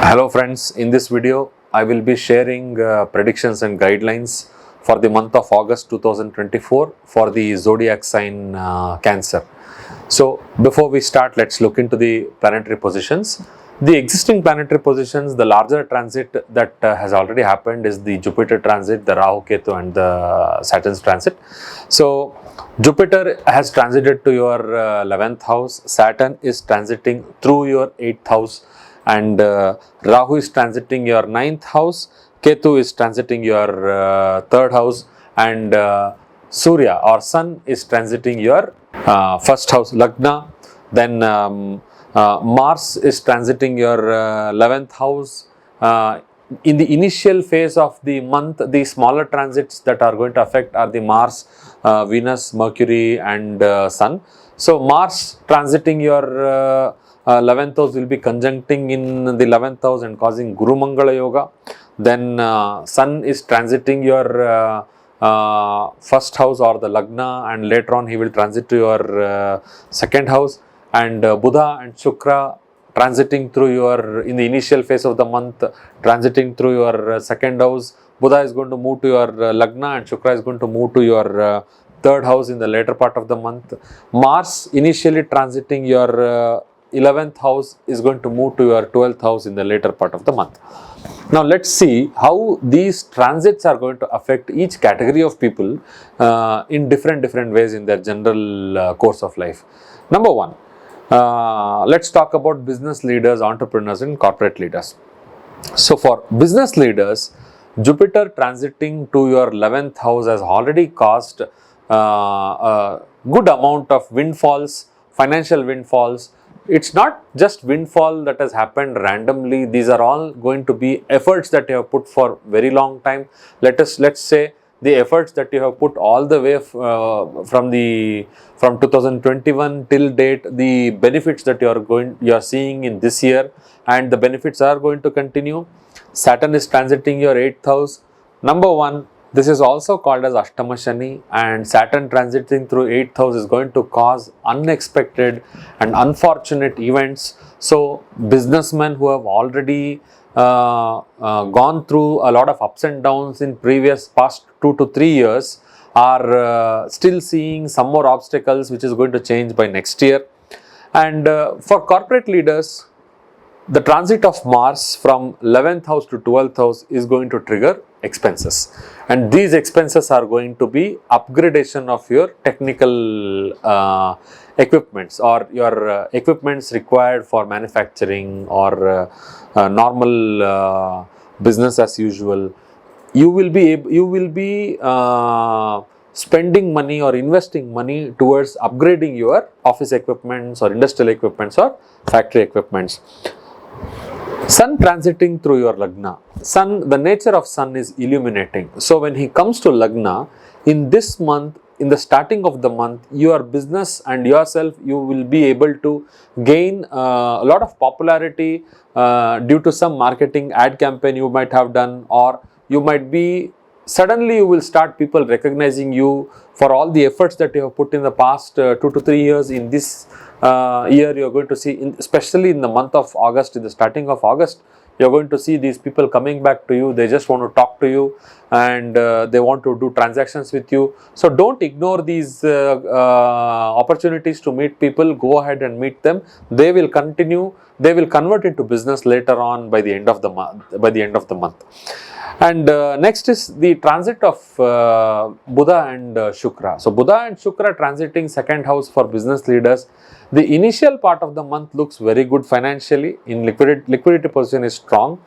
Hello friends, in this video I will be sharing predictions and guidelines for the month of August 2024 for the zodiac sign Cancer. So before we start, let's look into the planetary positions. The existing planetary positions, the larger transit that has already happened is the Jupiter transit, the Rahu Ketu and the Saturn's transit. So Jupiter has transited to your 11th house, Saturn is transiting through your 8th house, and Rahu is transiting your 9th house, Ketu is transiting your 3rd house, and Surya or Sun is transiting your 1st house, Lagna. Then Mars is transiting your 11th house. In the initial phase of the month, the smaller transits that are going to affect are the Mars, Venus, Mercury and Sun. So Mars transiting your 11th house will be conjuncting in the 11th house and causing Guru Mangala Yoga. Then Sun is transiting your 1st house or the Lagna, and later on he will transit to your 2nd house. And Buddha and Shukra transiting through your, in the initial phase of the month, transiting through your 2nd house. Buddha is going to move to your Lagna and Shukra is going to move to your 3rd house in the later part of the month. Mars initially transiting your 11th house is going to move to your 12th house in the later part of the month. Now let's see how these transits are going to affect each category of people in different ways in their general course of life. Number one, let's talk about business leaders, entrepreneurs and corporate leaders. So for business leaders, Jupiter transiting to your 11th house has already caused a good amount of windfalls, financial windfalls. It's not just windfall that has happened randomly. These are all going to be efforts that you have put for very long time. Let's say the efforts that you have put all the way from 2021 till date, the benefits that you are seeing in this year, and the benefits are going to continue. Saturn is transiting your 8th house. Number one, this is also called as Ashtama Shani, and Saturn transiting through 8th house is going to cause unexpected and unfortunate events. So businessmen who have already gone through a lot of ups and downs in past 2 to 3 years are still seeing some more obstacles, which is going to change by next year. And for corporate leaders, the transit of Mars from 11th house to 12th house is going to trigger expenses, and these expenses are going to be upgradation of your technical equipments or your equipments required for manufacturing or normal business as usual. You will be spending money or investing money towards upgrading your office equipments or industrial equipments or factory equipments. Sun transiting through your Lagna. Sun, the nature of Sun is illuminating. So when he comes to Lagna, in this month, in the starting of the month, your business and yourself, you will be able to gain a lot of popularity due to some marketing ad campaign you might have done, or you might be suddenly you will start people recognizing you for all the efforts that you have put in the past 2 to 3 years. In this year, you are going to see, especially in the month of August, in the starting of August, you are going to see these people coming back to you. They just want to talk to you, and they want to do transactions with you. So don't ignore these opportunities to meet people. Go ahead and meet them. They will continue. They will convert into business later on by the end of the month. And next is the transit of Buddha and Shukra. So Buddha and Shukra transiting 2nd house for business leaders. The initial part of the month looks very good financially. In liquidity position is strong,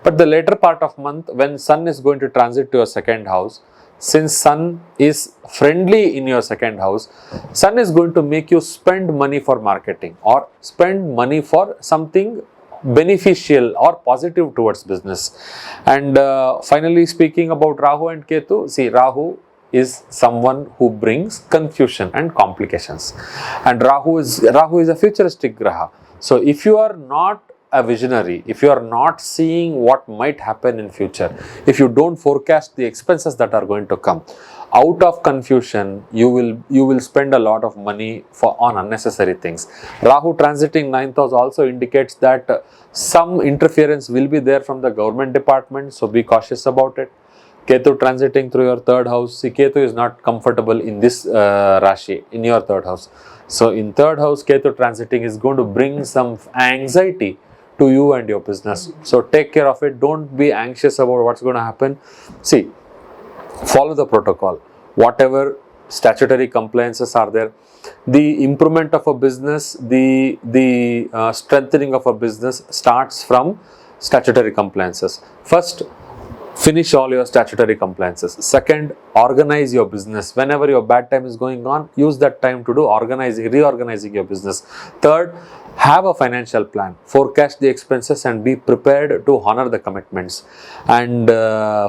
but the later part of month, when Sun is going to transit to your 2nd house, since Sun is friendly in your 2nd house, Sun is going to make you spend money for marketing or spend money for something beneficial or positive towards business. And finally, speaking about Rahu and Ketu, see, Rahu is someone who brings confusion and complications, and Rahu is a futuristic graha. So if you are not a visionary, if you are not seeing what might happen in future, if you don't forecast the expenses that are going to come, out of confusion, you will spend a lot of money on unnecessary things. Rahu transiting 9th house also indicates that some interference will be there from the government department, so be cautious about it. Ketu transiting through your 3rd house. See, Ketu is not comfortable in this rashi, in your 3rd house. So in 3rd house, Ketu transiting is going to bring some anxiety to you and your business. So take care of it. Don't be anxious about what's going to happen. See, follow the protocol. Whatever statutory compliances are there, the improvement of a business, the strengthening of a business starts from statutory compliances. First, finish all your statutory compliances. Second, organize your business. Whenever your bad time is going on, use that time to do reorganizing your business. Third, have a financial plan. Forecast the expenses and be prepared to honor the commitments. And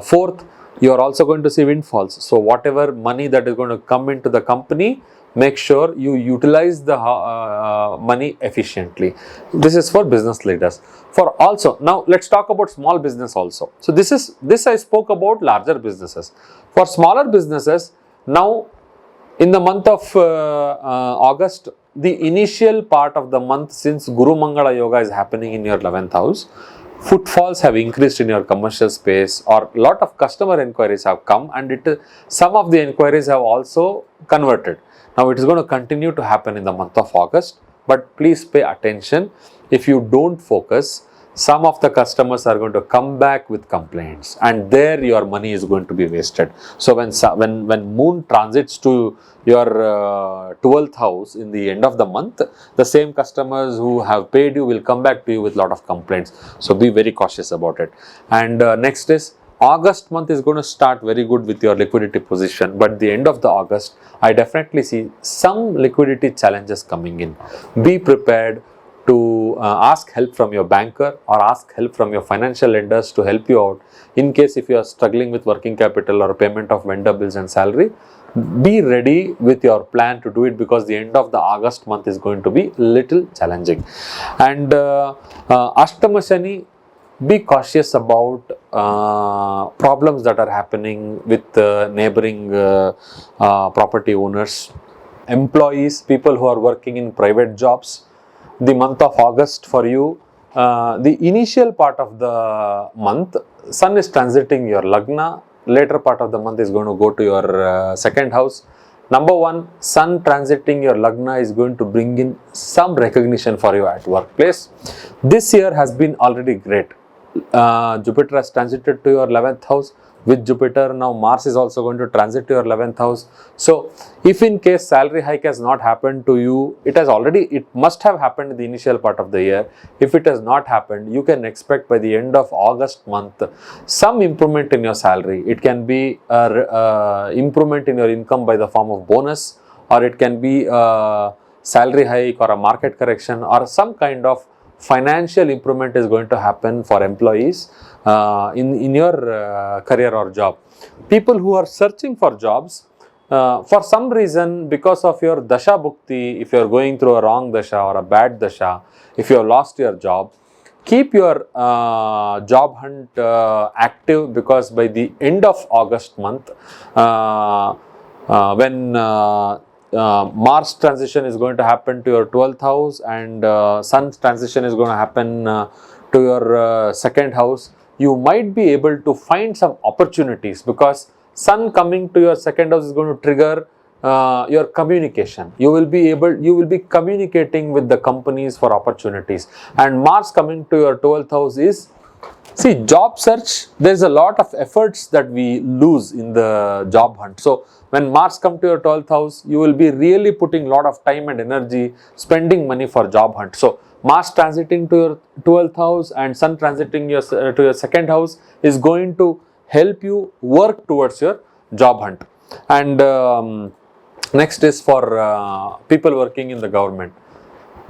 fourth, you are also going to see windfalls. So whatever money that is going to come into the company, make sure you utilize the money efficiently. This is for business leaders. For also, now let's talk about small business also. So this I spoke about larger businesses. For smaller businesses, now in the month of August, the initial part of the month, since Guru Mangala Yoga is happening in your 11th house, footfalls have increased in your commercial space, or lot of customer inquiries have come, and some of the inquiries have also converted. Now it is going to continue to happen in the month of August, but please pay attention. If you don't focus, some of the customers are going to come back with complaints, and there your money is going to be wasted. So when moon transits to your 12th house in the end of the month, the same customers who have paid you will come back to you with lot of complaints. So be very cautious about it. And next is August month is going to start very good with your liquidity position, but the end of the August, I definitely see some liquidity challenges coming in. Be prepared to ask help from your banker or ask help from your financial lenders to help you out. In case if you are struggling with working capital or payment of vendor bills and salary, be ready with your plan to do it, because the end of the August month is going to be little challenging. And Ashtama Shani, be cautious about problems that are happening with neighboring property owners, employees, people who are working in private jobs. The month of August for you, the initial part of the month, Sun is transiting your Lagna. Later part of the month is going to go to your 2nd house. Number one, Sun transiting your Lagna is going to bring in some recognition for you at workplace. This year has been already great. Jupiter has transited to your 11th house. With Jupiter, now Mars is also going to transit to your 11th house. So if in case salary hike has not happened to you, it must have happened in the initial part of the year. If it has not happened, you can expect by the end of August month some improvement in your salary. It can be improvement in your income by the form of bonus, or it can be a salary hike or a market correction, or some kind of financial improvement is going to happen for employees in your career or job. People who are searching for jobs, for some reason, because of your dasha bhukti, if you are going through a wrong dasha or a bad dasha, if you have lost your job, keep your job hunt active, because by the end of August month, when Mars transition is going to happen to your 12th house, and Sun transition is going to happen to your 2nd house, you might be able to find some opportunities, because Sun coming to your 2nd house is going to trigger your communication. You will be communicating with the companies for opportunities, and Mars coming to your 12th house is, see, job search, there is a lot of efforts that we lose in the job hunt. So when Mars come to your 12th house, you will be really putting a lot of time and energy, spending money for job hunt. So Mars transiting to your 12th house and Sun transiting to your 2nd house is going to help you work towards your job hunt. And next is for people working in the government.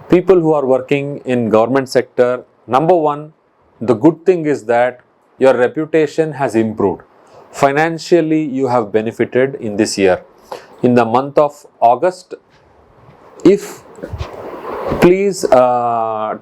People who are working in government sector, number one, the good thing is that your reputation has improved. Financially, you have benefited in this year. In the month of August, if Please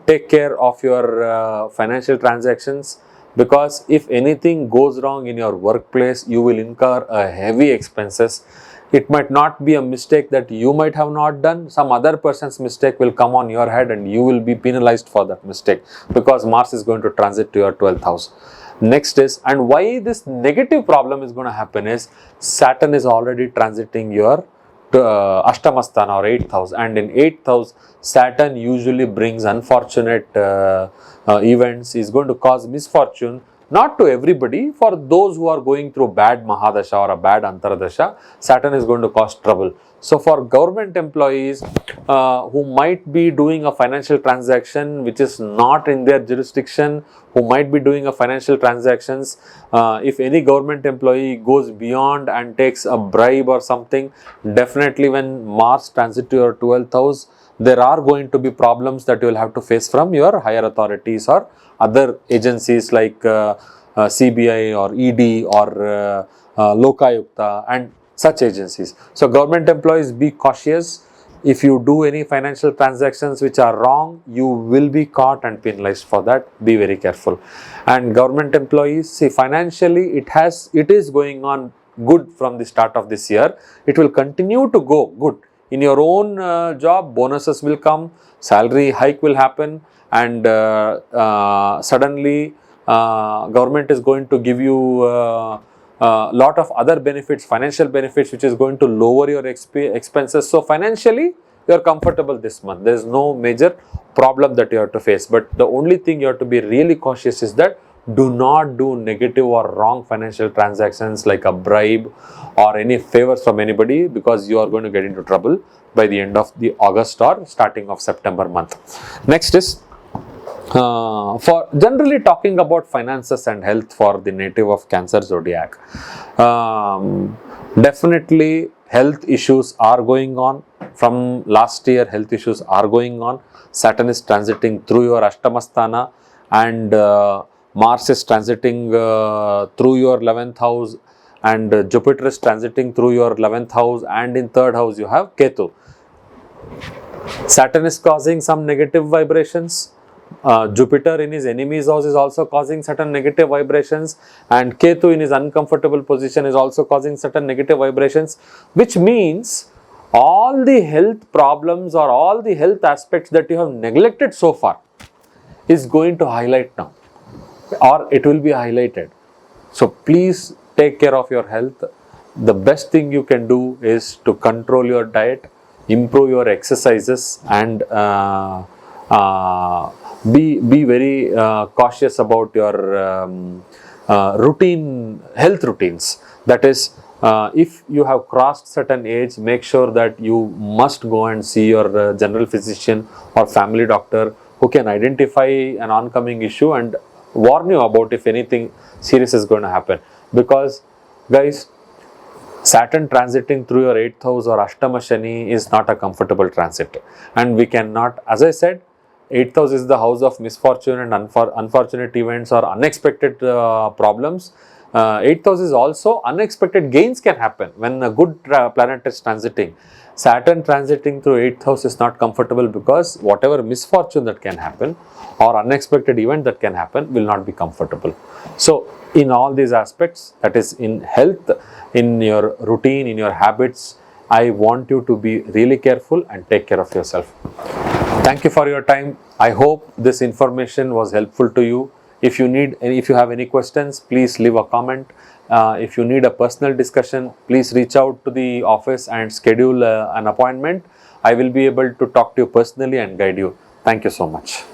take care of your financial transactions, because if anything goes wrong in your workplace, you will incur a heavy expenses. It might not be a mistake that you might have not done. Some other person's mistake will come on your head and you will be penalized for that mistake, because Mars is going to transit to your 12th house. Next is, and why this negative problem is going to happen is, Saturn is already transiting your Ashtamasthana or 8th house, and in 8th house Saturn usually brings unfortunate events, is going to cause misfortune, not to everybody. For those who are going through bad Mahadasha or a bad Antaradasha, Saturn is going to cause trouble. So for government employees who might be doing a financial transaction which is not in their jurisdiction, who might be doing a financial transactions, if any government employee goes beyond and takes a bribe or something, definitely when Mars transit to your 12th house, there are going to be problems that you will have to face from your higher authorities or other agencies like CBI or ED or Lokayukta and such agencies. So government employees, be cautious. If you do any financial transactions which are wrong, you will be caught and penalized for that. Be very careful. And government employees, see, financially it is going on good from the start of this year. It will continue to go good. In your own job, bonuses will come, salary hike will happen, and suddenly government is going to give you lot of other benefits, financial benefits, which is going to lower your expenses. So financially you are comfortable this month. There is no major problem that you have to face, but the only thing you have to be really cautious is that do not do negative or wrong financial transactions like a bribe or any favors from anybody, because you are going to get into trouble by the end of the August or starting of September month. Next is for generally talking about finances and health for the native of Cancer zodiac. Definitely health issues are going on. From last year, health issues are going on. Saturn is transiting through your Ashtamasthana, and Mars is transiting through your 11th house, and Jupiter is transiting through your 11th house, and in 3rd house you have Ketu. Saturn is causing some negative vibrations. Jupiter in his enemy's house is also causing certain negative vibrations, and Ketu in his uncomfortable position is also causing certain negative vibrations, which means all the health problems or all the health aspects that you have neglected so far is going to highlight now, or it will be highlighted. So please take care of your health. The best thing you can do is to control your diet, improve your exercises, and be very cautious about your health routines. That is, if you have crossed certain age, make sure that you must go and see your general physician or family doctor, who can identify an oncoming issue and warn you about if anything serious is going to happen. Because guys, Saturn transiting through your 8th house or Ashtama Shani is not a comfortable transit, and we cannot, as I said, 8th house is the house of misfortune and unfortunate events or unexpected problems. 8th house is also unexpected gains can happen when a good planet is transiting. Saturn transiting through 8th house is not comfortable, because whatever misfortune that can happen or unexpected event that can happen will not be comfortable. So in all these aspects, that is in health, in your routine, in your habits, I want you to be really careful and take care of yourself. Thank you for your time. I hope this information was helpful to you. If you have any questions, please leave a comment. If you need a personal discussion, please reach out to the office and schedule an appointment. I will be able to talk to you personally and guide you. Thank you so much.